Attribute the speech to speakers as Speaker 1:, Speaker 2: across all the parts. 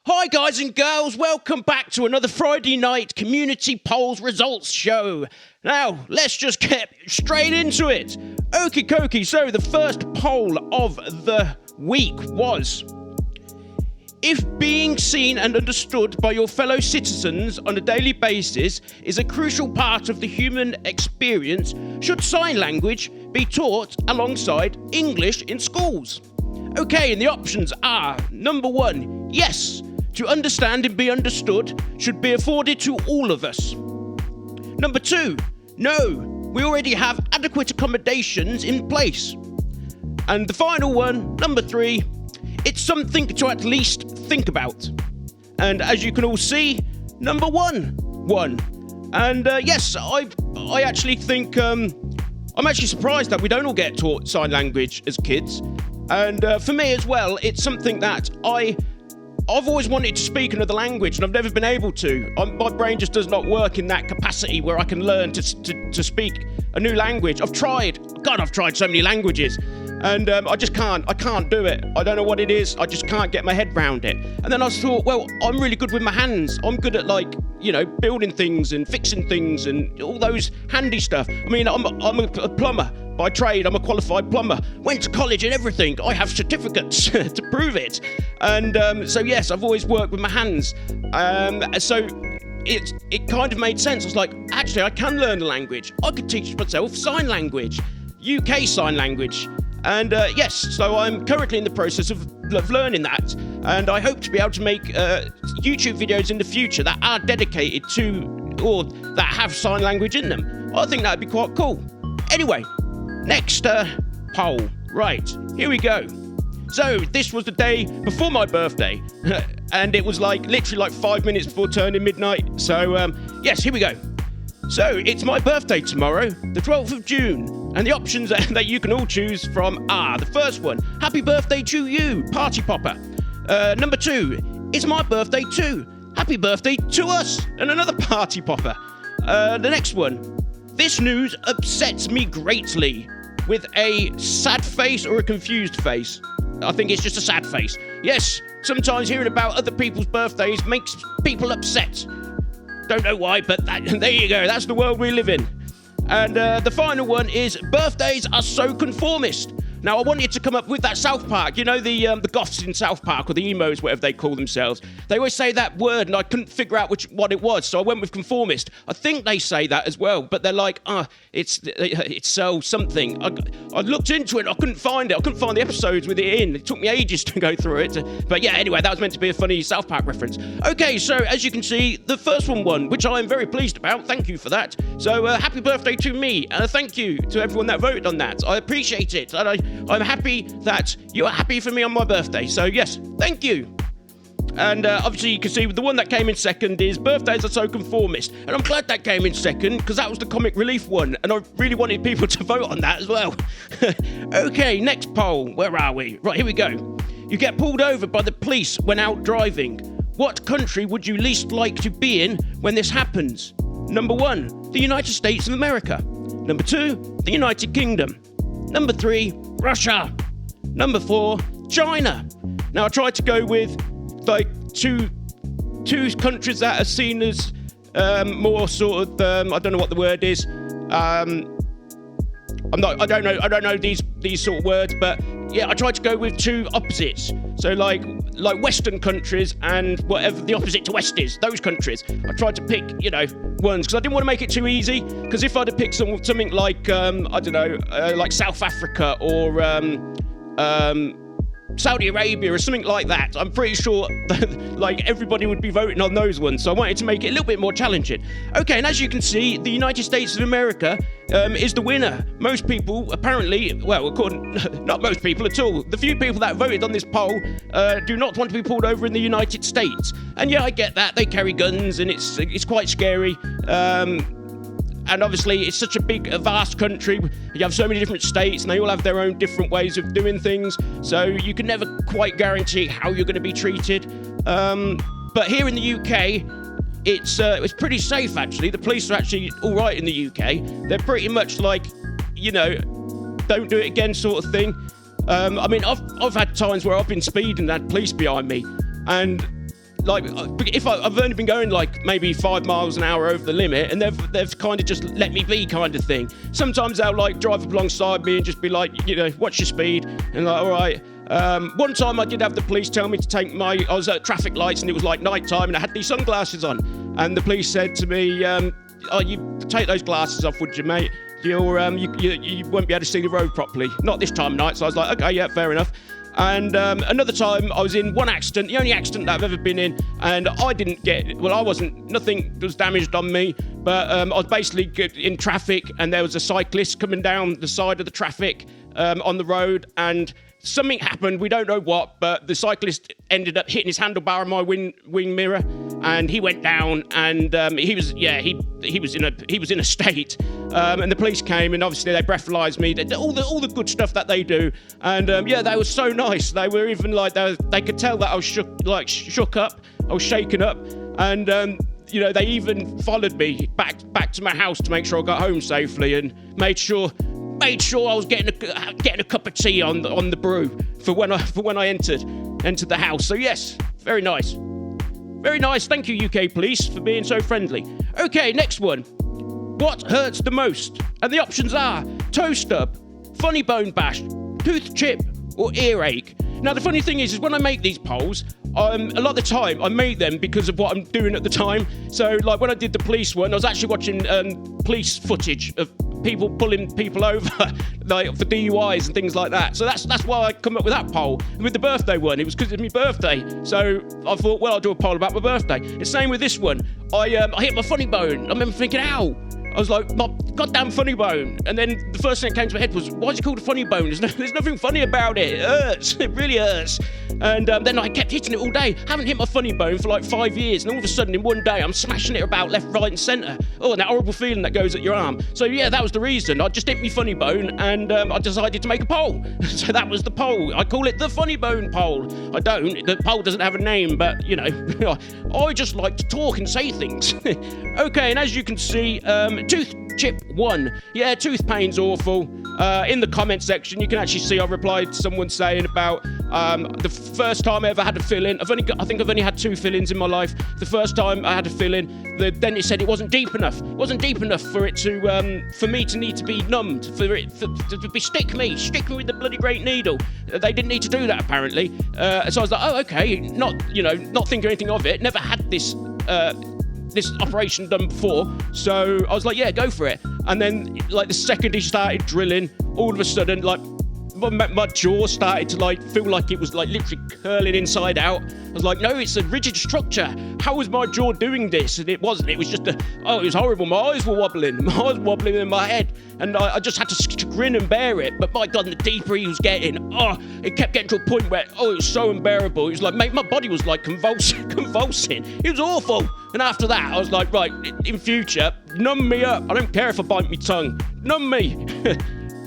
Speaker 1: Hi guys and girls, welcome back to another Friday night community polls results show. Now, let's just get straight into it. Okie dokie, so the first poll of the week was: if being seen and understood by your fellow citizens on a daily basis is a crucial part of the human experience, should sign language be taught alongside English in schools? Okay, and the options are: number 1, yes, to understand and be understood should be afforded to all of us. Number 2, no, we already have adequate accommodations in place. And the final one, number 3, it's something to at least think about. And as you can all see, number 1 won. And yes, I actually think I'm actually surprised that we don't all get taught sign language as kids. And for me as well, it's something that I've always wanted to speak another language, and I've never been able to. My brain just does not work in that capacity where I can learn to speak a new language. I've tried so many languages, and I just can't. I can't do it. I don't know what it is. I just can't get my head around it. And then I thought, well, I'm really good with my hands. I'm good at, like, building things and fixing things and all those handy stuff. I mean, I'm a plumber. By trade, I'm a qualified plumber. Went to college and everything. I have certificates to prove it. And so yes, I've always worked with my hands. So it kind of made sense. I was like, actually, I can learn a language. I could teach myself sign language, UK sign language. And yes, so I'm currently in the process of learning that. And I hope to be able to make YouTube videos in the future that are dedicated to, or that have sign language in them. I think that'd be quite cool. Anyway, next poll. Right, here we go. So this was the day before my birthday, and it was literally 5 minutes before turning midnight. So yes, here we go. So it's my birthday tomorrow, the 12th of June, and the options that you can all choose from are: the first one, happy birthday to you, party popper. Number 2, it's my birthday too, happy birthday to us, and another party popper. The next one, this news upsets me greatly, with a sad face or a confused face. I think it's just a sad face. Yes, sometimes hearing about other people's birthdays makes people upset. Don't know why, but there you go. That's the world we live in. And the final one is, birthdays are so conformist. Now, I wanted to come up with that South Park, the goths in South Park, or the emos, whatever they call themselves. They always say that word, and I couldn't figure out what it was, so I went with conformist. I think they say that as well, but they're like, it's so something. I looked into it, I couldn't find it. I couldn't find the episodes with it in. It took me ages to go through it. But yeah, anyway, that was meant to be a funny South Park reference. Okay, so as you can see, the first one won, which I am very pleased about. Thank you for that. So happy birthday to me. Thank you to everyone that voted on that. I appreciate it. And I'm happy that you are happy for me on my birthday. So yes, thank you. And obviously you can see the one that came in second is birthdays are so conformist. And I'm glad that came in second, because that was the comic relief one. And I really wanted people to vote on that as well. Okay, next poll. Where are we? Right, here we go. You get pulled over by the police when out driving. What country would you least like to be in when this happens? Number 1, the United States of America. Number 2, the United Kingdom. Number 3, Russia. Number 4, China. Now, I tried to go with two countries that are seen as more sort of I don't know what the word is. I don't know these sort of words, but yeah, I tried to go with two opposites. So like Western countries and whatever the opposite to West is, those countries. I tried to pick, ones, because I didn't want to make it too easy. Because if I'd have picked something like, I don't know, like South Africa or Saudi Arabia or something like that, I'm pretty sure that, everybody would be voting on those ones. So I wanted to make it a little bit more challenging. Okay, and as you can see, the United States of America is the winner. Most people, apparently, well, not most people at all. The few people that voted on this poll do not want to be pulled over in the United States. And yeah, I get that. They carry guns and it's quite scary. And obviously, it's such a big, vast country. You have so many different states, and they all have their own different ways of doing things. So you can never quite guarantee how you're going to be treated. But here in the UK, it's pretty safe, actually. The police are actually all right in the UK. They're pretty much like, don't do it again sort of thing. I mean, I've had times where I've been speeding and had police behind me, and like, if I've only been going like maybe 5 miles an hour over the limit, and they've kind of just let me be, kind of thing. Sometimes they'll like drive alongside me and just be like, what's your speed? And like, all right. One time I did have the police tell me to take I was at traffic lights and it was like night time and I had these sunglasses on, and the police said to me, "Oh, you take those glasses off, would you, mate? You won't be able to see the road properly. Not this time of night." So I was like, okay, yeah, fair enough. And another time I was in one accident, the only accident that I've ever been in, and nothing was damaged on me, but I was basically in traffic and there was a cyclist coming down the side of the traffic on the road, and something happened, we don't know what, but the cyclist ended up hitting his handlebar on my wing mirror, and he went down, and he was in a state, and the police came, and obviously they breathalyzed me, all the good stuff that they do, and they were so nice. They were even like they could tell that I was shook up, I was shaken up, and they even followed me back to my house to make sure I got home safely, and made sure I was getting a cup of tea on the brew for when I entered the house. So yes, very nice. Very nice. Thank you, UK police, for being so friendly. Okay, next one. What hurts the most? And the options are toe stub, funny bone bash, tooth chip, or earache. Now, the funny thing is when I make these polls, a lot of the time I make them because of what I'm doing at the time. So, like when I did the police one, I was actually watching police footage of people pulling people over, like for DUIs and things like that. So that's why I come up with that poll. And with the birthday one, it was because it's my birthday. So I thought, well, I'll do a poll about my birthday. The same with this one. I hit my funny bone. I remember thinking, ow. I was like, my goddamn funny bone. And then the first thing that came to my head was, why is it called a funny bone? There's nothing funny about it. It hurts. It really hurts. And then I kept hitting it all day. Haven't hit my funny bone for like 5 years. And all of a sudden, in one day, I'm smashing it about left, right, and centre. Oh, and that horrible feeling that goes at your arm. So yeah, that was the reason. I just hit my funny bone, and I decided to make a poll. So that was the poll. I call it the funny bone poll. I don't. The poll doesn't have a name, but, I just like to talk and say things. Okay, and as you can see, tooth chip 1. Yeah, tooth pain's awful. In the comment section, you can actually see I replied to someone saying about the first time I ever had a fill-in. I think I've only had 2 fill-ins in my life. The first time I had a fill-in, the dentist said it wasn't deep enough. It wasn't deep enough for it to, for me to need to be numbed, to be stick me with the bloody great needle. They didn't need to do that apparently. So I was like, oh, okay, not thinking anything of it. Never had this operation done before, so I was like, yeah, go for it. And then like the second he started drilling, all of a sudden like my jaw started to like feel like it was like literally curling inside out. I was like, no, it's a rigid structure. How was my jaw doing this? And it wasn't. It was just it was horrible. My eyes were wobbling. My eyes were wobbling in my head, and I just had to grin and bear it. But my God, the deeper he was getting, it kept getting to a point where it was so unbearable. It was like, mate, my body was like convulsing. It was awful. And after that, I was like, right, in future, numb me up. I don't care if I bite my tongue. Numb me.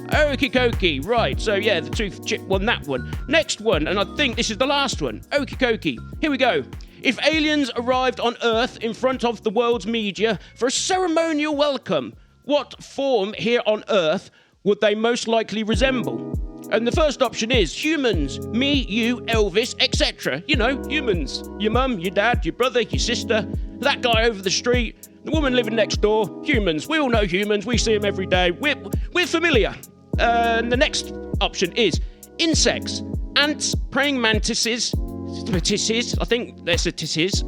Speaker 1: Okie dokie. Right, so yeah, the tooth chip won that one. Next one, and I think this is the last one. Okie dokie. Here we go. If aliens arrived on Earth in front of the world's media for a ceremonial welcome, what form here on Earth would they most likely resemble? And the first option is humans. Me, you, Elvis, etc. Humans. Your mum, your dad, your brother, your sister, that guy over the street, the woman living next door. Humans. We all know humans. We see them every day. We're familiar. And the next option is insects. Ants, praying mantises, I think that's a tisses,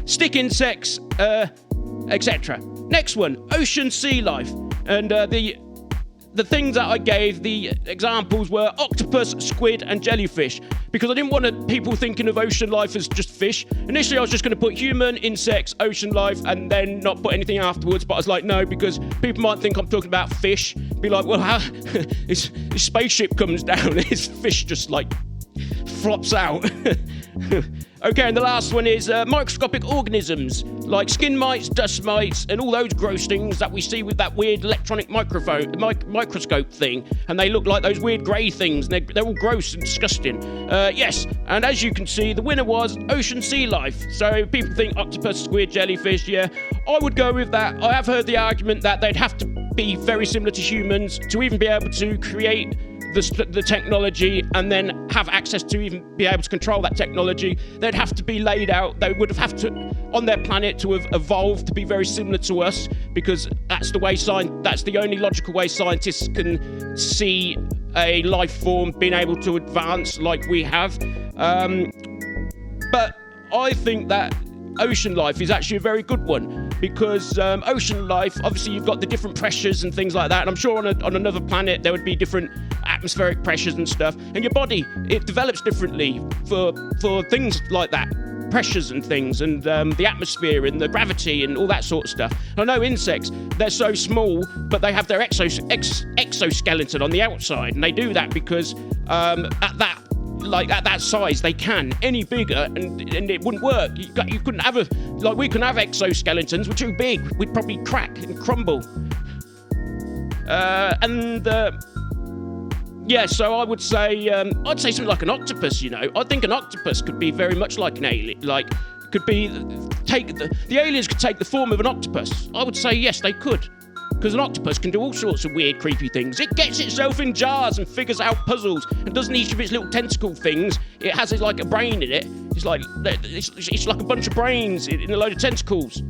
Speaker 1: stick insects, etc. Next one, ocean sea life. And the things that I gave, the examples were octopus, squid, and jellyfish, because I didn't want people thinking of ocean life as just fish. Initially, I was just going to put human, insects, ocean life, and then not put anything afterwards, but I was like, no, because people might think I'm talking about fish. Be like, well, how this spaceship comes down, this fish just like flops out. Okay, and the last one is microscopic organisms, like skin mites, dust mites, and all those gross things that we see with that weird electronic microscope thing, and they look like those weird grey things, and they're all gross and disgusting. Yes, and as you can see, the winner was ocean sea life. So people think octopus, squid, jellyfish, yeah, I would go with that. I have heard the argument that they'd have to be very similar to humans to even be able to create the technology and then have access to even be able to control that technology, they'd have to be laid out. They would have to, on their planet, to have evolved to be very similar to us, because that's the only logical way scientists can see a life form being able to advance like we have. But I think that ocean life is actually a very good one, because ocean life, obviously you've got the different pressures and things like that, and I'm sure on another planet there would be different atmospheric pressures and stuff, and your body, it develops differently for things like that, pressures and things, and the atmosphere and the gravity and all that sort of stuff. I know insects, they're so small, but they have their exoskeleton on the outside, and they do that because at that size they can. Any bigger and it wouldn't work. You couldn't have we couldn't have exoskeletons. We're too big. We'd probably crack and crumble. Yeah, so I would say I'd say something like an octopus. I think an octopus could be very much like an alien. The aliens could take the form of an octopus. I would say yes, they could. Because an octopus can do all sorts of weird, creepy things. It gets itself in jars and figures out puzzles, and doesn't each of its little tentacle things. It has like a brain in it. It's like a bunch of brains in a load of tentacles.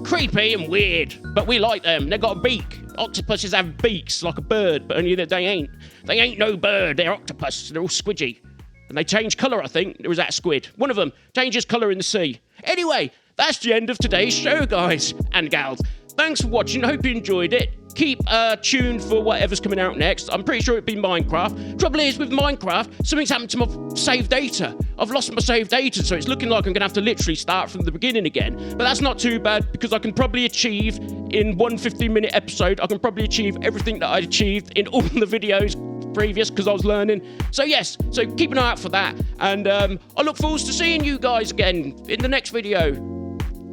Speaker 1: Creepy and weird, but we like them. They've got a beak. Octopuses have beaks like a bird, but only that they ain't. They ain't no bird. They're octopus. They're all squidgy, and they change colour. I think there was that squid. One of them changes colour in the sea. Anyway, that's the end of today's show, guys and gals. Thanks for watching. I hope you enjoyed it. Keep tuned for whatever's coming out next. I'm pretty sure it'd be Minecraft. Trouble is, with Minecraft, something's happened to my saved data. I've lost my saved data, so it's looking like I'm going to have to literally start from the beginning again. But that's not too bad, because I can probably achieve, in one 15-minute episode, I can probably achieve everything that I achieved in all the videos previous, because I was learning. So yes, so keep an eye out for that. And I look forward to seeing you guys again in the next video.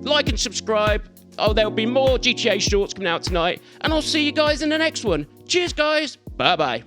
Speaker 1: Like and subscribe. There'll be more GTA shorts coming out tonight, and I'll see you guys in the next one. Cheers, guys. Bye-bye.